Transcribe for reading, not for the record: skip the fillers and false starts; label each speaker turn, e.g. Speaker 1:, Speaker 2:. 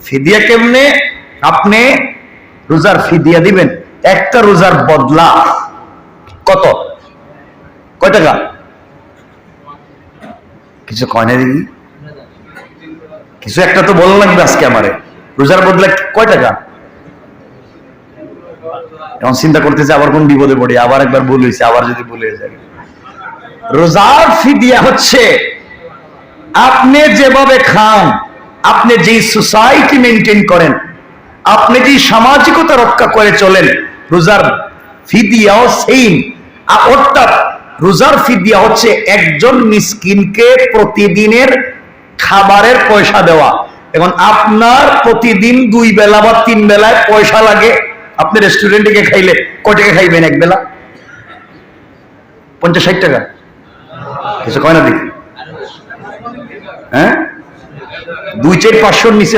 Speaker 1: ফিদিয়া কেমনে? আপনি রোজার ফিদিয়া দিবেন, একটা রোজার বদলা কত? কয় টাকা? কিছু কয় না দেখি, কিছু একটা তো বলা লাগবে আজকে আমারে। রোজার বদলা কয় টাকা? এখন চিন্তা করতেছে আবার কোন বিপদে পড়ি, আবার একবার ভুল হয়েছে, আবার যদি ভুল হয়ে যায়। রোজার ফিদিয়া হচ্ছে আপনি যেভাবে খান, আপনি যে সোসাইটি মেনটেন করেন, আপনি যে সামাজিকতা রক্ষা করে চলেন, রোজার ফিদিয়াও সেম। অর্থাৎ রোজার ফিদিয়া হচ্ছে একজন মিসকিনকে প্রতিদিনের খাবারের পয়সা দেওয়া। এখন আপনার প্রতিদিন 2 বেলা বা 3 বেলায় পয়সা লাগে, আপনি রেস্টুরেন্টে গিয়ে খাইলে কয় টাকা খাইবেন এক বেলা? 50-60 টাকা? কিছু কয় না দেখি, হ্যাঁ? 2-4-500 নিচে